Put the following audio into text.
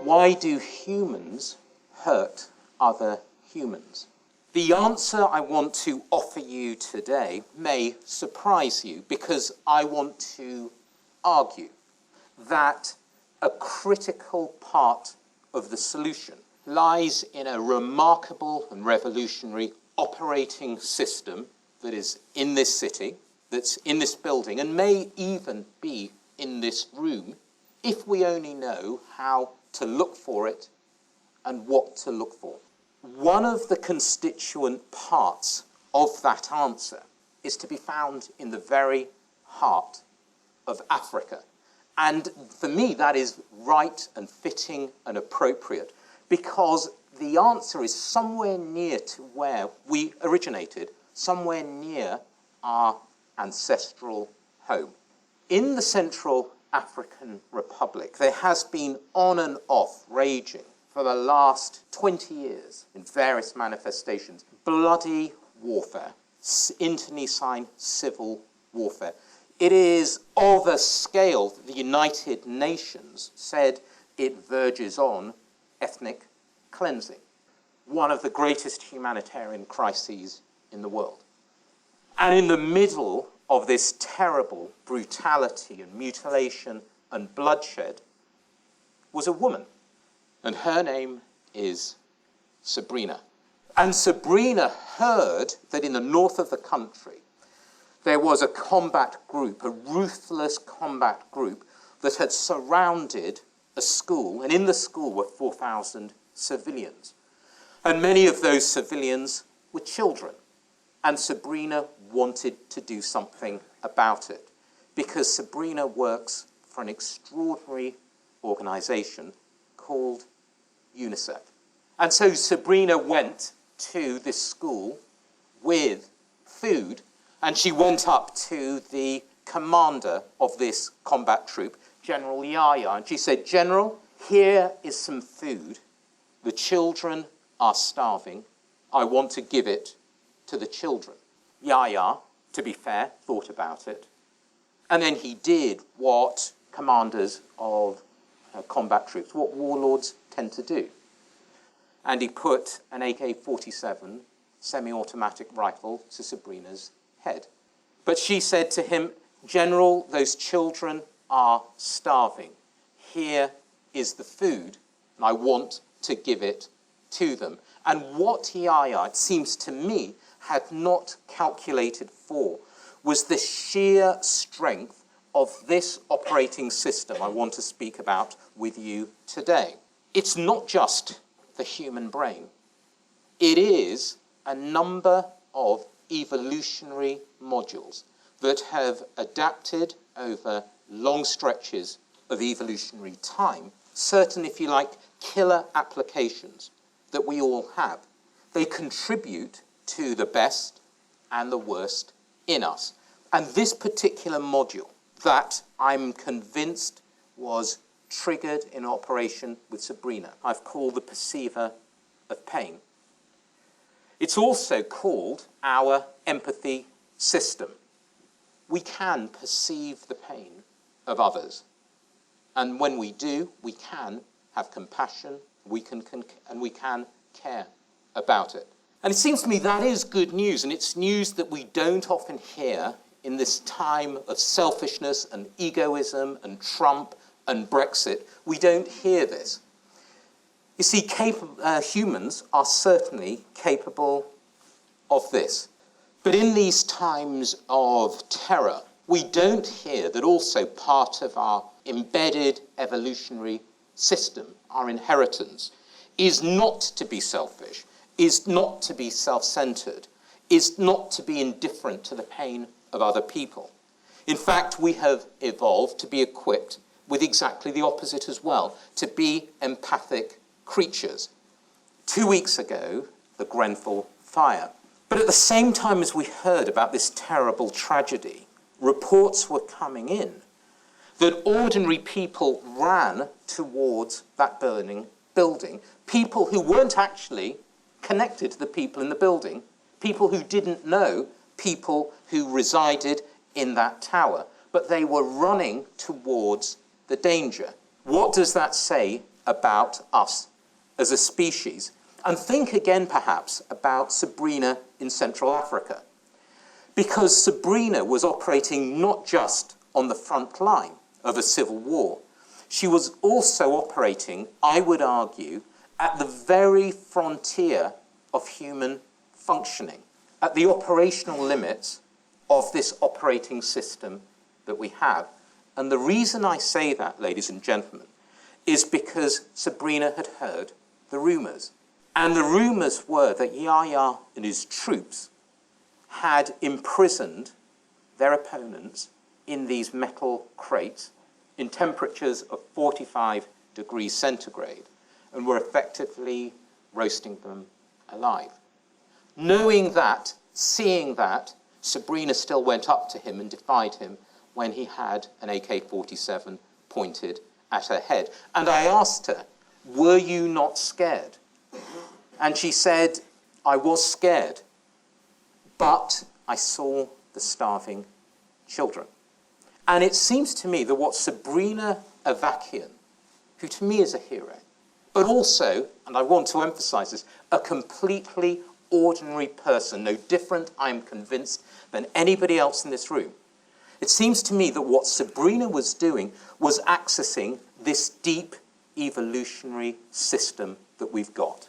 Why do humans hurt other humans? The answer I want to offer you today may surprise you, because I want to argue that a critical part of the solution lies in a remarkable and revolutionary operating system that is in this city, that's in this building, and may even be in this room, if we only know how to look for it and what to look for. One of the constituent parts of that answer is to be found in the very heart of Africa. And for me, that is right and fitting and appropriate, because the answer is somewhere near to where we originated, somewhere near our ancestral home. In the Central African Republic, there has been on and off raging for the last 20 years in various manifestations, bloody warfare, internecine civil warfare. It is of a scale that the United Nations said it verges on ethnic cleansing, one of the greatest humanitarian crises in the world. And in the middle of this terrible brutality and mutilation and bloodshed was a woman, and her name is Sabrina. And Sabrina heard that in the north of the country there was a combat group, a ruthless combat group that had surrounded a school, and in the school were 4,000 civilians. And many of those civilians were children. And Sabrina wanted to do something about it, because Sabrina works for an extraordinary organization called UNICEF. And so Sabrina went to this school with food, and she went up to the commander of this combat troop, General Yaya, and she said, "General, here is some food. The children are starving. I want to give it to the children." Yaya, to be fair, thought about it. And then he did what commanders of combat troops, what warlords tend to do. And he put an AK-47 semi-automatic rifle to Sabrina's head. But she said to him, "General, those children are starving. Here is the food, and I want to give it to them." And what Yaya, it seems to me, had not calculated for was the sheer strength of this operating system I want to speak about with you today. It's not just the human brain. It is a number of evolutionary modules that have adapted over long stretches of evolutionary time, certain, if you like, killer applications that we all have. They contribute to the best and the worst in us. And this particular module that I'm convinced was triggered in operation with Sabrina, I've called the perceiver of pain. It's also called our empathy system. We can perceive the pain of others. And when we do, we can have compassion, we can care about it. And it seems to me that is good news, and it's news that we don't often hear in this time of selfishness and egoism and Trump and Brexit. We don't hear this. You see, humans are certainly capable of this. But in these times of terror, we don't hear that also part of our embedded evolutionary system, our inheritance, is not to be selfish, is not to be self-centered, is not to be indifferent to the pain of other people. In fact, we have evolved to be equipped with exactly the opposite as well, to be empathic creatures. 2 weeks ago, the Grenfell fire. But at the same time as we heard about this terrible tragedy, reports were coming in that ordinary people ran towards that burning building, people who weren't actually connected to the people in the building, people who didn't know people who resided in that tower, but they were running towards the danger. What does that say about us as a species? And think again, perhaps, about Sabrina in Central Africa. Because Sabrina was operating not just on the front line of a civil war, she was also operating, I would argue, at the very frontier of human functioning, at the operational limits of this operating system that we have. And the reason I say that, ladies and gentlemen, is because Sabrina had heard the rumours. And the rumours were that Yahya and his troops had imprisoned their opponents in these metal crates in temperatures of 45 degrees centigrade and were effectively roasting them alive. Knowing that, seeing that, Sabrina still went up to him and defied him when he had an AK-47 pointed at her head. And I asked her, "Were you not scared?" And she said, "I was scared, but I saw the starving children." And it seems to me that what Sabrina Avakian, who to me is a hero, but also, and I want to emphasize this, a completely ordinary person, no different, I'm convinced, than anybody else in this room. It seems to me that what Sabrina was doing was accessing this deep evolutionary system that we've got.